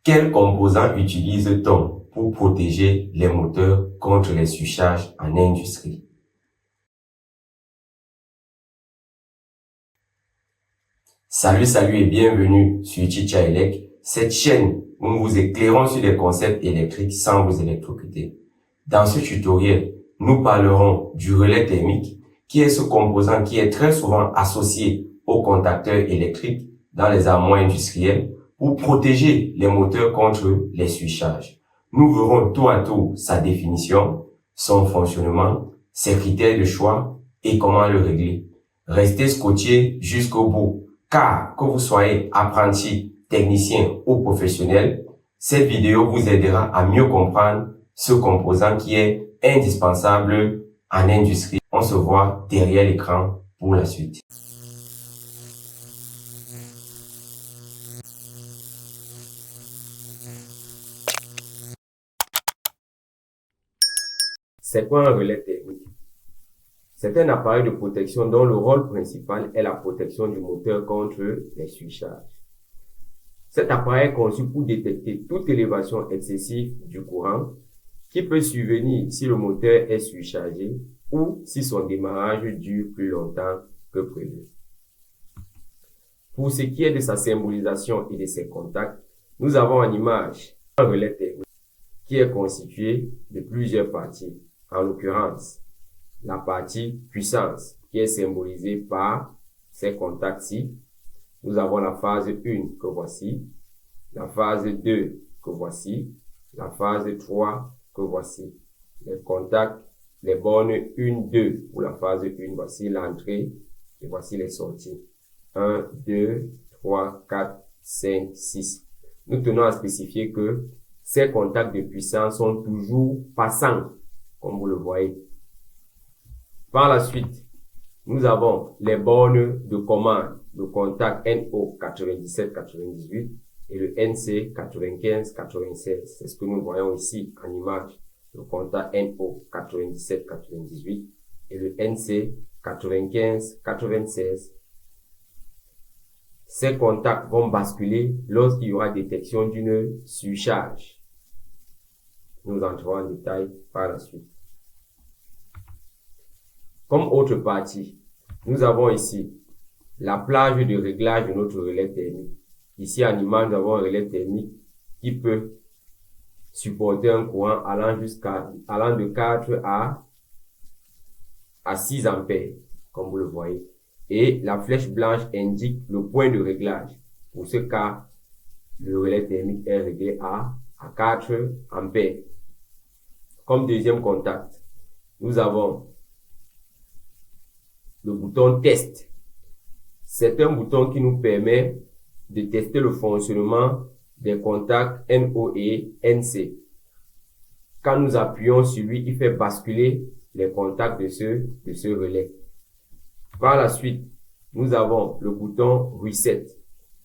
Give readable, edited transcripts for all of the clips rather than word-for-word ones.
Quels composants utilise-t-on pour protéger les moteurs contre les switchages en industrie? Salut et bienvenue sur Chicha Elec, cette chaîne où nous vous éclairons sur les concepts électriques sans vous électrocuter. Dans ce tutoriel, nous parlerons du relais thermique, qui est ce composant qui est très souvent associé aux contacteurs électriques dans les armoires industrielles pour protéger les moteurs contre les switchages. Nous verrons tour à tour sa définition, son fonctionnement, ses critères de choix et comment le régler. Restez scotchés jusqu'au bout, car que vous soyez apprenti, technicien ou professionnel, cette vidéo vous aidera à mieux comprendre ce composant qui est indispensable en industrie. On se voit derrière l'écran pour la suite. C'est quoi un relais thermique? C'est un appareil de protection dont le rôle principal est la protection du moteur contre les switchages. Cet appareil est conçu pour détecter toute élévation excessive du courant qui peut survenir si le moteur est surchargé ou si son démarrage dure plus longtemps que prévu. Pour ce qui est de sa symbolisation et de ses contacts, nous avons en image un relais thermique qui est constitué de plusieurs parties. En l'occurrence, la partie puissance qui est symbolisée par ces contacts-ci. Nous avons la phase 1 que voici, la phase 2 que voici, la phase 3 que voici. Les contacts, les bornes 1, 2 pour la phase 1, voici l'entrée et voici les sorties. 1, 2, 3, 4, 5, 6. Nous tenons à spécifier que ces contacts de puissance sont toujours passants, comme vous le voyez. Par la suite, nous avons les bornes de commande, le contact NO 97-98 et le NC 95-96. C'est ce que nous voyons ici en image. Le contact NO 97-98 et le NC 95-96. Ces contacts vont basculer lorsqu'il y aura détection d'une surcharge. Nous entrerons en détail par la suite. Comme autre partie, nous avons ici la plage de réglage de notre relais thermique. Ici en image, nous avons un relais thermique qui peut supporter un courant allant de 4 à 6 ampères, comme vous le voyez. Et la flèche blanche indique le point de réglage. Pour ce cas, le relais thermique est réglé à 4 ampères. Comme deuxième contact, nous avons le bouton test. C'est un bouton qui nous permet de tester le fonctionnement des contacts NO et NC. Quand nous appuyons sur lui, il fait basculer les contacts de ce relais. Par la suite, nous avons le bouton Reset.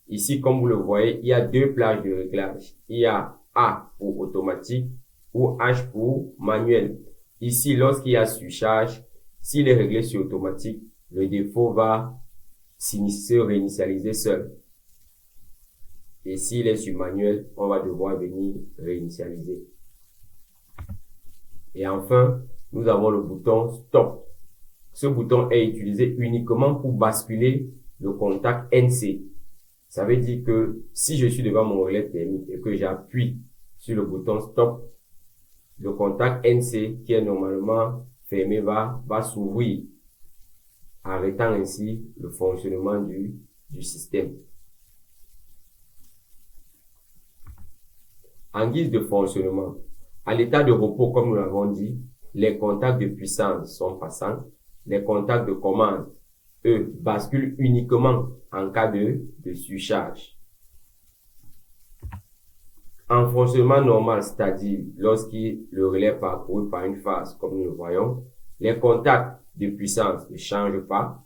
Ici, comme vous le voyez, il y a deux plages de réglage. Il y a A pour automatique ou H pour manuel. Ici, lorsqu'il y a surcharge, s'il est réglé sur automatique, le défaut va se réinitialiser seul. Et s'il est sur manuel, on va devoir venir réinitialiser. Et enfin, nous avons le bouton Stop. Ce bouton est utilisé uniquement pour basculer le contact NC. Ça veut dire que si je suis devant mon relais thermique et que j'appuie sur le bouton Stop, le contact NC qui est normalement fermé va s'ouvrir, arrêtant ainsi le fonctionnement du système. En guise de fonctionnement, à l'état de repos, comme nous l'avons dit, les contacts de puissance sont passants. Les contacts de commande, eux, basculent uniquement en cas de surcharge. En fonctionnement normal, c'est-à-dire lorsque le relais est parcouru par une phase, comme nous le voyons, les contacts de puissance ne changent pas.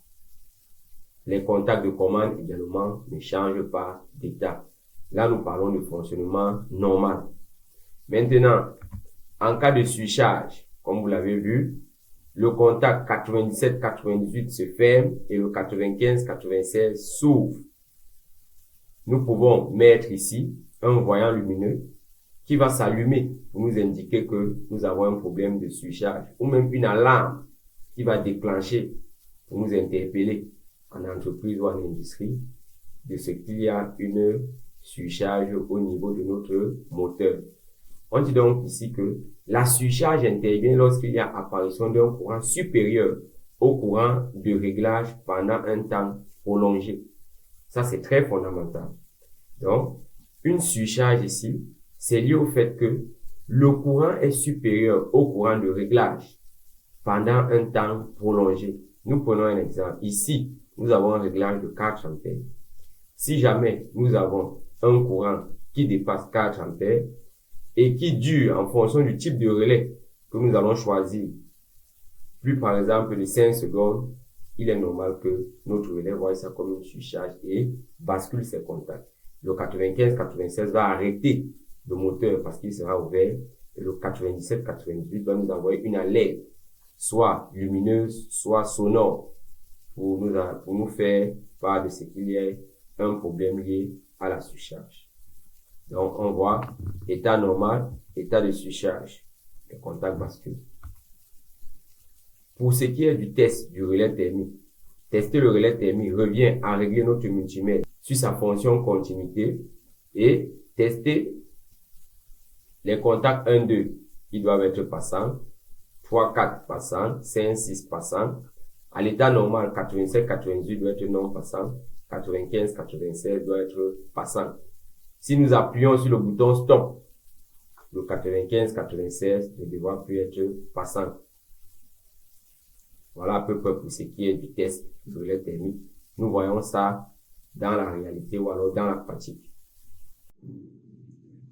Les contacts de commande également ne changent pas d'état. Là, nous parlons de fonctionnement normal. Maintenant, en cas de surcharge, comme vous l'avez vu, le contact 97-98 se ferme et le 95-96 s'ouvre. Nous pouvons mettre ici un voyant lumineux qui va s'allumer pour nous indiquer que nous avons un problème de surcharge, ou même une alarme qui va déclencher pour nous interpeller en entreprise ou en industrie de ce qu'il y a une surcharge au niveau de notre moteur. On dit donc ici que la surcharge intervient lorsqu'il y a apparition d'un courant supérieur au courant de réglage pendant un temps prolongé. Ça, c'est très fondamental. Donc, une surcharge ici, c'est lié au fait que le courant est supérieur au courant de réglage pendant un temps prolongé. Nous prenons un exemple. Ici, nous avons un réglage de 4 ampères. Si jamais nous avons un courant qui dépasse 4 ampères et qui dure en fonction du type de relais que nous allons choisir, plus par exemple de 5 secondes, il est normal que notre relais voie ça comme une surcharge et bascule ses contacts. Le 95-96 va arrêter le moteur parce qu'il sera ouvert et le 97-98 va nous envoyer une alerte, soit lumineuse, soit sonore, pour nous faire part de ce qu'il y a un problème lié à la surcharge. Donc, on voit état normal, état de surcharge, le contact bascule. Pour ce qui est du test du relais thermique, tester le relais thermique revient à régler notre multimètre sur sa fonction continuité et tester les contacts 1, 2 qui doivent être passants, 3, 4 passants, 5, 6 passants. À l'état normal, 87, 98 doit être non passant, 95, 96 doit être passant. Si nous appuyons sur le bouton stop, le 95, 96 ne devra plus être passant. Voilà à peu près pour ce qui est du test du relais thermique. Nous voyons ça dans la réalité ou alors dans la pratique.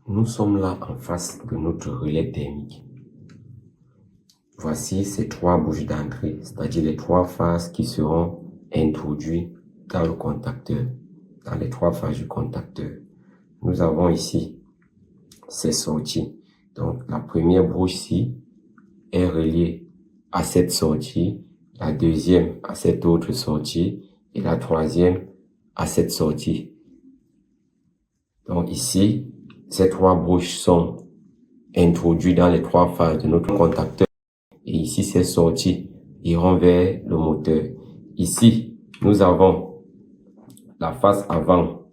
Nous sommes là en face de notre relais thermique. Voici ces 3 bouches d'entrée, c'est-à-dire les 3 phases qui seront introduites dans le contacteur, dans les 3 phases du contacteur. Nous avons ici ces sorties. Donc, la première bouche-ci est reliée à cette sortie, la deuxième à cette autre sortie et la troisième à cette sortie. Donc ici, ces 3 bouches sont introduites dans les 3 phases de notre contacteur. Et ici, ces sorties iront vers le moteur. Ici, nous avons la face avant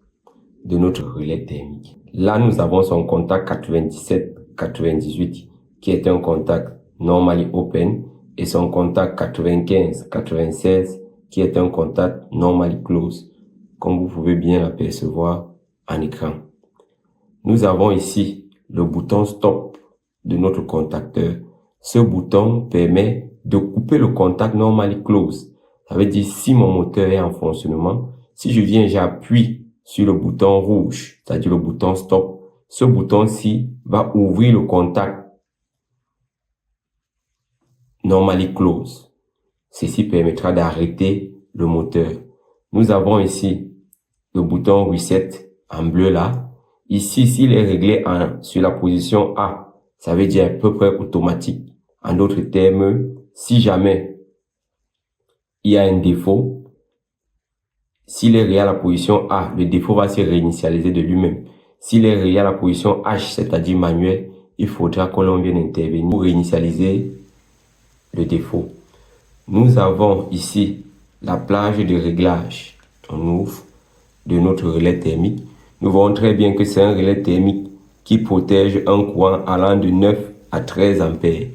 de notre relais thermique. Là, nous avons son contact 97-98 qui est un contact normally open et son contact 95-96 qui est un contact normally close, comme vous pouvez bien l'apercevoir en écran. Nous avons ici le bouton stop de notre contacteur. Ce bouton permet de couper le contact normally close. Ça veut dire si mon moteur est en fonctionnement, si je viens, j'appuie sur le bouton rouge, c'est-à-dire le bouton stop, ce bouton-ci va ouvrir le contact normally close. Ceci permettra d'arrêter le moteur. Nous avons ici le bouton reset en bleu là. Ici, s'il est réglé sur la position A, ça veut dire à peu près automatique. En d'autres termes, si jamais il y a un défaut, s'il est réglé à la position A, le défaut va se réinitialiser de lui-même. S'il est réglé à la position H, c'est-à-dire manuel, il faudra que l'on vienne intervenir pour réinitialiser le défaut. Nous avons ici la plage de réglage. On ouvre de notre relais thermique. Nous voyons très bien que c'est un relais thermique qui protège un courant allant de 9 à 13 ampères.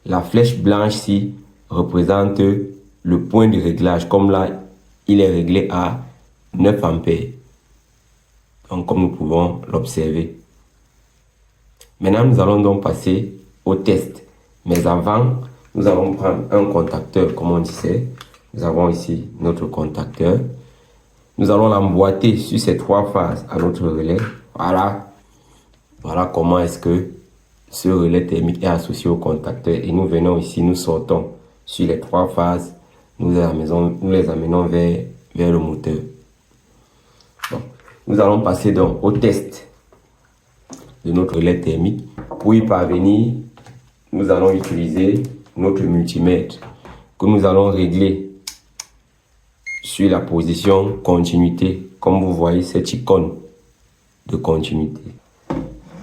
La flèche blanche-ci représente le point de réglage. Comme là, il est réglé à 9 ampères. Donc, comme nous pouvons l'observer. Maintenant, nous allons donc passer au test. Mais avant, nous allons prendre un contacteur, comme on disait. Nous avons ici notre contacteur. Nous allons l'emboîter sur ces 3 phases à notre relais. Voilà. Voilà comment est-ce que ce relais thermique est associé au contacteur. Et nous venons ici, nous sortons sur les 3 phases. Nous les amenons vers le moteur. Bon. Nous allons passer donc au test de notre relais thermique. Pour y parvenir, nous allons utiliser notre multimètre que nous allons régler sur la position continuité, comme vous voyez cette icône de continuité.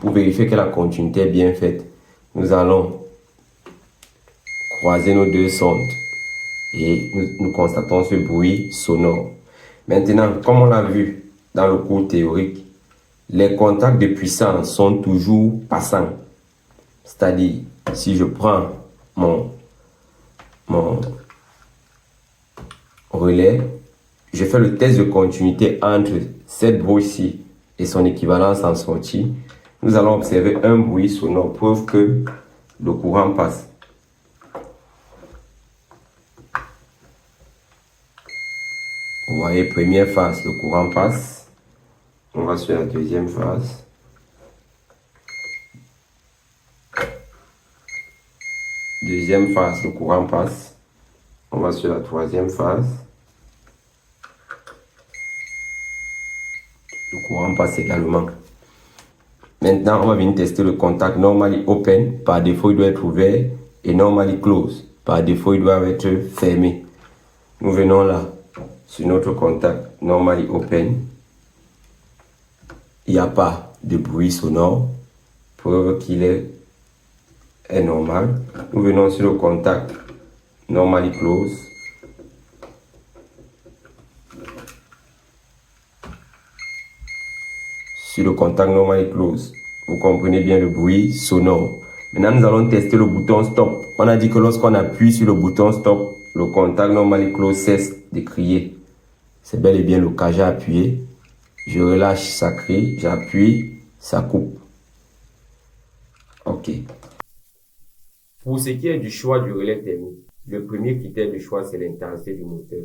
pour vérifier que la continuité est bien faite, nous allons croiser nos deux sondes et nous constatons ce bruit sonore. Maintenant, comme on l'a vu dans le cours théorique, les contacts de puissance sont toujours passants. C'est-à-dire, si je prends mon relais, je fais le test de continuité entre cette brouille-ci et son équivalence en sortie, nous allons observer un bruit sonore, preuve que le courant passe. Vous voyez, première phase, le courant passe. On va sur la deuxième phase. Deuxième phase, le courant passe. On va sur la troisième phase. Le courant passe également. Maintenant, on va venir tester le contact normally open. Par défaut, il doit être ouvert. Et normally close. Par défaut, il doit être fermé. Nous venons là, sur notre contact normally open. Il n'y a pas de bruit sonore. Preuve qu'il est normal. Nous venons sur le contact normally close. Sur le contact normally close, vous comprenez bien le bruit sonore. Maintenant, nous allons tester le bouton stop. On a dit que lorsqu'on appuie sur le bouton stop, le contact normally close cesse de crier. C'est bel et bien le cas. J'ai appuyé, je relâche, ça crie, j'appuie, ça coupe. OK. Pour ce qui est du choix du relais thermique, le premier critère de choix, c'est l'intensité du moteur.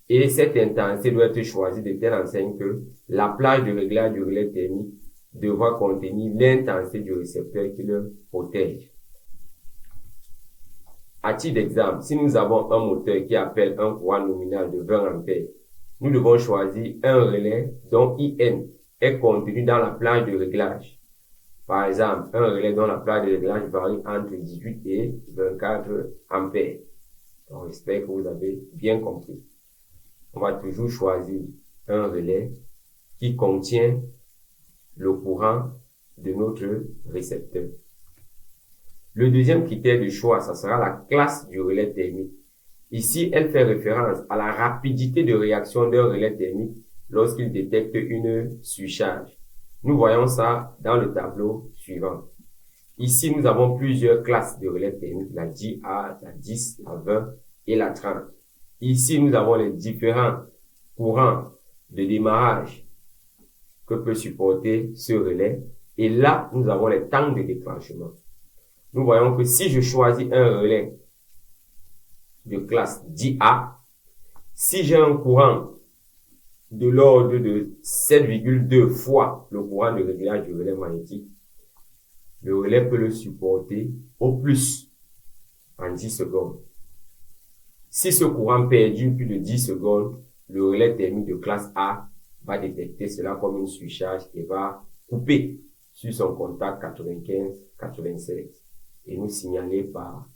Et cette intensité doit être choisie de telle enseigne que la plage de réglage du relais thermique devra contenir l'intensité du récepteur qui le protège. À titre d'exemple, si nous avons un moteur qui appelle un courant nominal de 20 ampères, nous devons choisir un relais dont IN est contenu dans la plage de réglage. Par exemple, un relais dont la plage de réglage varie entre 18 et 24 ampères. Donc, j'espère que vous avez bien compris. On va toujours choisir un relais qui contient le courant de notre récepteur. Le deuxième critère de choix, ça sera la classe du relais thermique. Ici, elle fait référence à la rapidité de réaction d'un relais thermique lorsqu'il détecte une surcharge. Nous voyons ça dans le tableau suivant. Ici, nous avons plusieurs classes de relais thermiques, la 10A, la 10, la 20 et la 30. Ici, nous avons les différents courants de démarrage que peut supporter ce relais. Et là, nous avons les temps de déclenchement. Nous voyons que si je choisis un relais de classe 10A, si j'ai un courant de l'ordre de 7,2 fois le courant de réglage du relais magnétique, le relais peut le supporter au plus en 10 secondes. Si ce courant perdure plus de 10 secondes, le relais thermique de classe A va détecter cela comme une surcharge et va couper sur son contact 95-96 et nous signaler par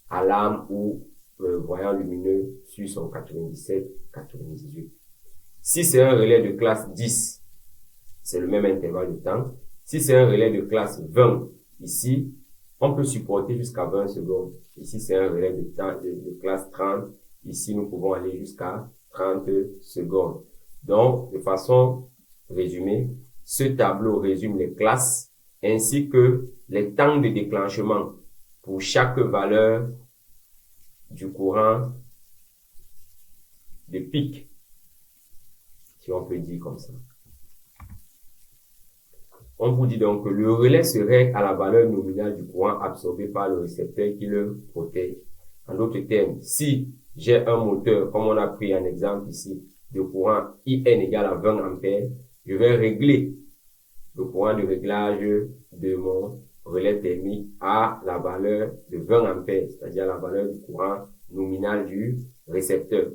alarme ou voyant lumineux sur son 97-98. Si c'est un relais de classe 10, c'est le même intervalle de temps. Si c'est un relais de classe 20, ici, on peut supporter jusqu'à 20 secondes. Ici, c'est un relais de classe 30. Ici, nous pouvons aller jusqu'à 30 secondes. Donc, de façon résumée, ce tableau résume les classes ainsi que les temps de déclenchement pour chaque valeur du courant de pic, si on peut dire comme ça. On vous dit donc que le relais se règle à la valeur nominale du courant absorbé par le récepteur qui le protège. En d'autres termes, si j'ai un moteur, comme on a pris un exemple ici, de courant IN égale à 20 ampères, je vais régler le courant de réglage de mon relais thermique à la valeur de 20 ampères, c'est-à-dire la valeur du courant nominal du récepteur.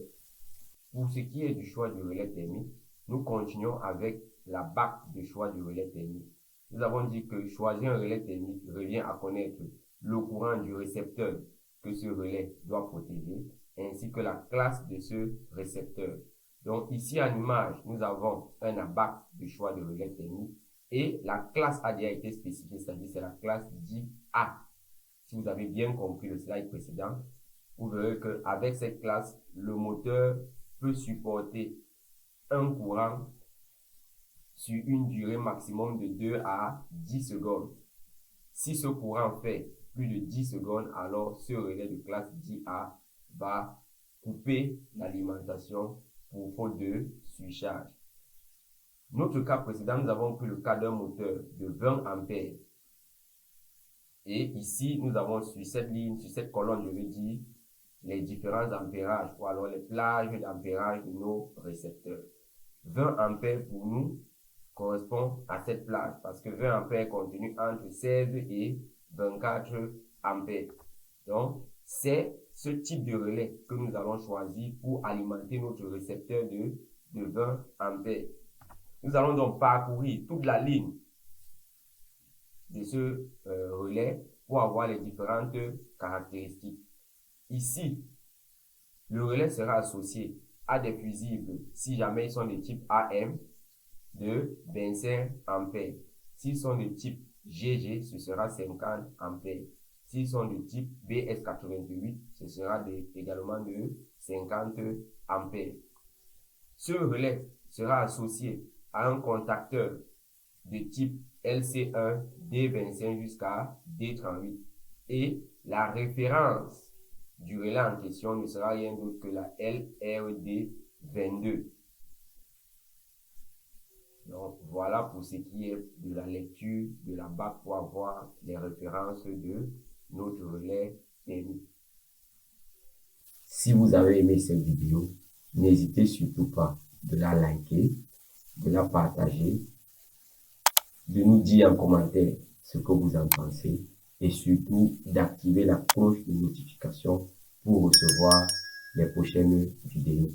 Pour ce qui est du choix du relais thermique, nous continuons avec la BAC de choix du relais thermique. Nous avons dit que choisir un relais thermique revient à connaître le courant du récepteur que ce relais doit protéger, ainsi que la classe de ce récepteur. Donc ici en image, nous avons un ABAC de choix de relais thermique Et la classe a déjà été spécifiée, c'est-à-dire c'est la classe type A. Si vous avez bien compris le slide précédent, vous verrez qu'avec cette classe, le moteur peut supporter un courant sur une durée maximum de 2 à 10 secondes. Si ce courant fait plus de 10 secondes, alors ce relais de classe 10A va couper l'alimentation pour faute de surcharge. Notre cas précédent, nous avons pris le cas d'un moteur de 20 ampères. Et ici, nous avons sur cette ligne, sur cette colonne, je veux dire, les différents ampérages ou alors les plages d'ampérage de nos récepteurs. 20 ampères pour nous correspond à cette plage parce que 20 ampères est contenu entre 16 et 24 ampères. Donc, c'est ce type de relais que nous allons choisir pour alimenter notre récepteur de 20 ampères. Nous allons donc parcourir toute la ligne de ce relais pour avoir les différentes caractéristiques. Ici, le relais sera associé à des fusibles, si jamais ils sont de type AM, de 25 ampères. S'ils sont de type GG, ce sera 50 ampères. S'ils sont de type BS88, ce sera également de 50 ampères. Ce relais sera associé à un contacteur de type LC1, D25 jusqu'à D38. Et la référence du relais en question ne sera rien d'autre que la LRD22. Donc, voilà pour ce qui est de la lecture de la BAC pour avoir les références de notre relais thermique. Si vous avez aimé cette vidéo, n'hésitez surtout pas de la liker, de la partager, de nous dire en commentaire ce que vous en pensez et surtout d'activer la cloche de notification pour recevoir les prochaines vidéos.